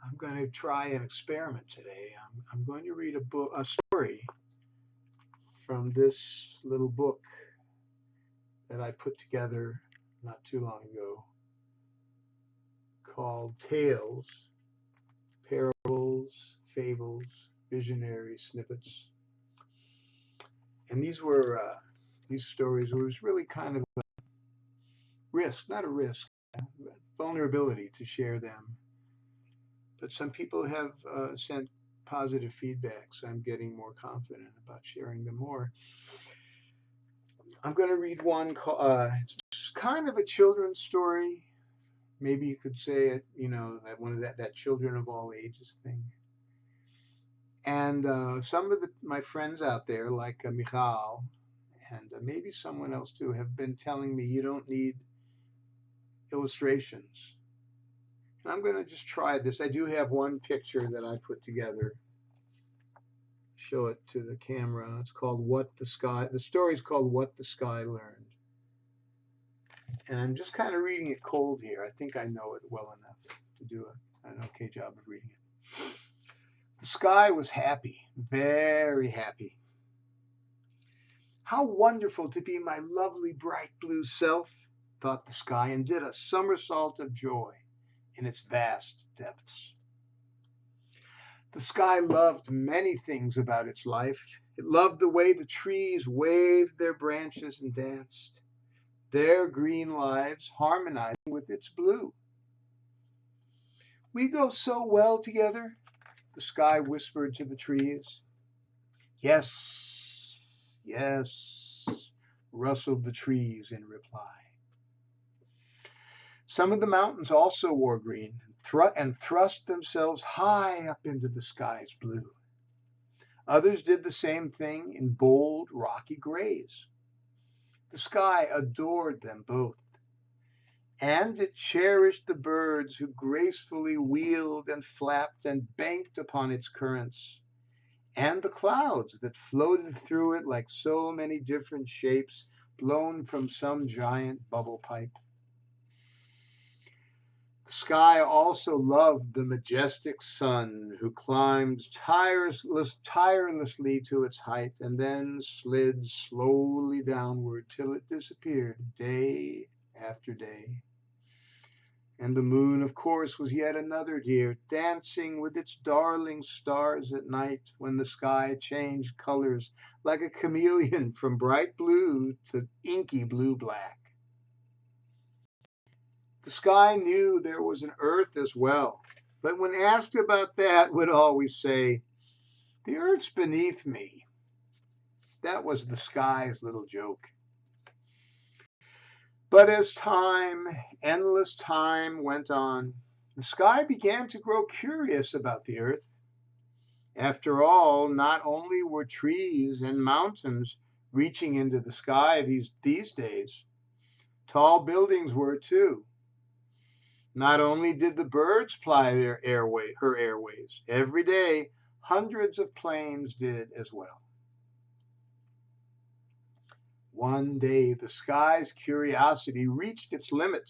I'm going to try an experiment today. I'm going to read a story from this little book that I put together not too long ago called Tales, Parables, Fables, Visionary Snippets. And these stories was really kind of a risk, not a risk, vulnerability to share them. But some people have sent positive feedback, so I'm getting more confident about sharing them more. I'm going to read one called, it's kind of a children's story. Maybe you could say it, that one of that children of all ages thing. And some of my friends out there, like Michal, and maybe someone else too, have been telling me you don't need illustrations. And I'm going to just try this. I do have one picture that I put together. Show it to the camera. It's called What the Sky. The story is called What the Sky Learned. And I'm just kind of reading it cold here. I think I know it well enough to do an okay job of reading it. The sky was happy, very happy. How wonderful to be my lovely bright blue self, thought the sky, and did a somersault of joy in its vast depths. The sky loved many things about its life. It loved the way the trees waved their branches and danced, their green lives harmonizing with its blue. We go so well together, the sky whispered to the trees. Yes, yes, rustled the trees in reply. Some of the mountains also wore green and thrust themselves high up into the sky's blue. Others did the same thing in bold, rocky grays. The sky adored them both, and it cherished the birds who gracefully wheeled and flapped and banked upon its currents, and the clouds that floated through it like so many different shapes blown from some giant bubble pipe. The sky also loved the majestic sun who climbed tirelessly to its height and then slid slowly downward till it disappeared day after day. And the moon, of course, was yet another dear, dancing with its darling stars at night when the sky changed colors like a chameleon from bright blue to inky blue-black. The sky knew there was an earth as well, but when asked about that, would always say, "The earth's beneath me." That was the sky's little joke. But as time, endless time, went on, the sky began to grow curious about the earth. After all, not only were trees and mountains reaching into the sky these days, tall buildings were too. Not only did the birds ply her airways, every day hundreds of planes did as well. One day the sky's curiosity reached its limit.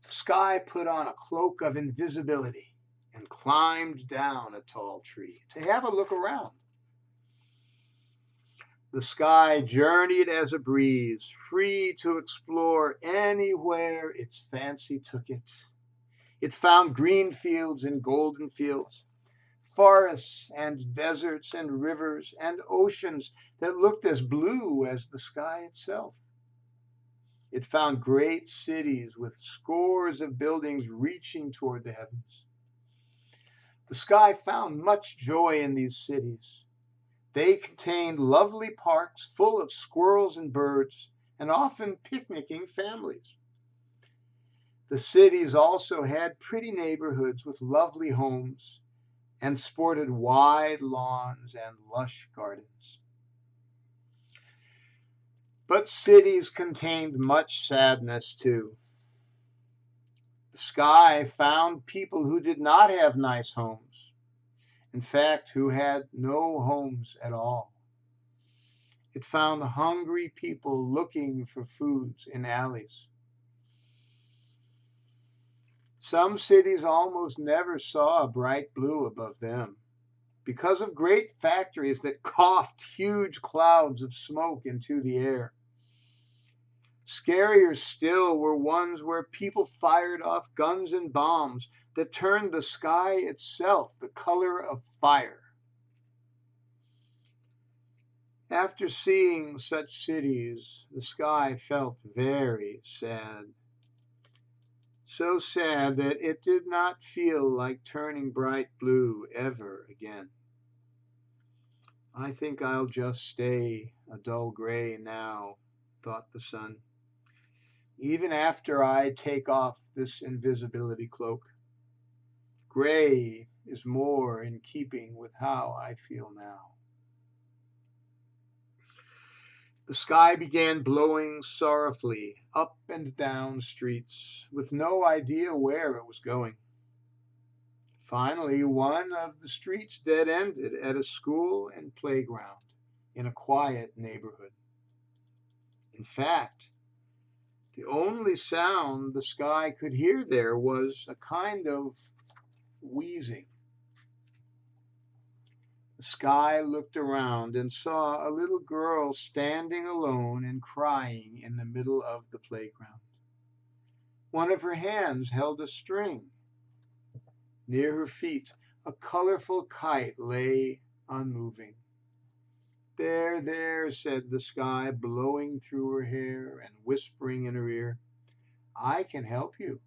The sky put on a cloak of invisibility and climbed down a tall tree to have a look around. The sky journeyed as a breeze, free to explore anywhere its fancy took it. It found green fields and golden fields, forests and deserts and rivers and oceans that looked as blue as the sky itself. It found great cities with scores of buildings reaching toward the heavens. The sky found much joy in these cities. They contained lovely parks full of squirrels and birds, and often picnicking families. The cities also had pretty neighborhoods with lovely homes and sported wide lawns and lush gardens. But cities contained much sadness too. The sky found people who did not have nice homes, in fact, who had no homes at all. It found hungry people looking for foods in alleys. Some cities almost never saw a bright blue above them because of great factories that coughed huge clouds of smoke into the air. Scarier still were ones where people fired off guns and bombs that turned the sky itself the color of fire. After seeing such cities, the sky felt very sad. So sad that it did not feel like turning bright blue ever again. I think I'll just stay a dull gray now, thought the sun, even after I take off this invisibility cloak. Gray is more in keeping with how I feel now. The sky began blowing sorrowfully up and down streets, with no idea where it was going. Finally, one of the streets dead ended at a school and playground in a quiet neighborhood. In fact, the only sound the sky could hear there was a kind of wheezing. The sky looked around and saw a little girl standing alone and crying in the middle of the playground. One of her hands held a string. Near her feet, a colorful kite lay unmoving. There, there, said the sky, blowing through her hair and whispering in her ear, I can help you.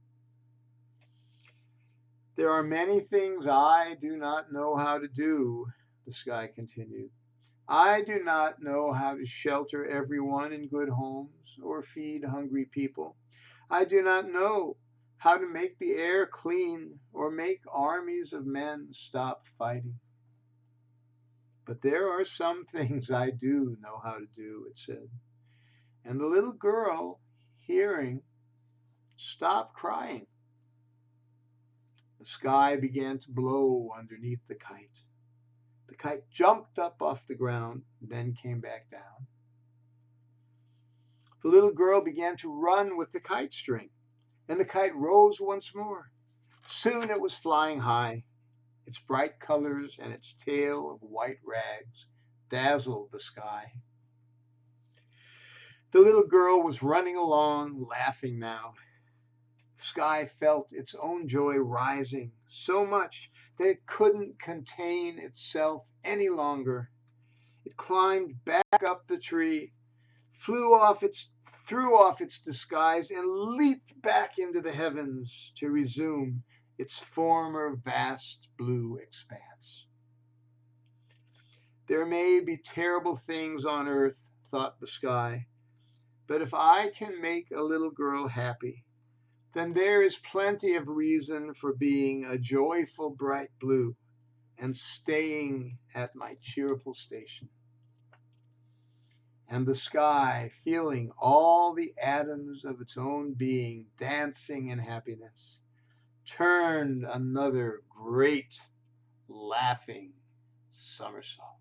There are many things I do not know how to do, the sky continued. I do not know how to shelter everyone in good homes or feed hungry people. I do not know how to make the air clean or make armies of men stop fighting. But there are some things I do know how to do, it said. And the little girl, hearing, stopped crying. The sky began to blow underneath the kite. The kite jumped up off the ground, then came back down. The little girl began to run with the kite string, and the kite rose once more. Soon it was flying high. Its bright colors and its tail of white rags dazzled the sky. The little girl was running along, laughing now. The sky felt its own joy rising so much that it couldn't contain itself any longer. It climbed back up the tree, threw off its disguise, and leaped back into the heavens to resume its former vast blue expanse. There may be terrible things on earth, thought the sky, but if I can make a little girl happy, then there is plenty of reason for being a joyful bright blue and staying at my cheerful station. And the sky, feeling all the atoms of its own being dancing in happiness, turned another great laughing somersault.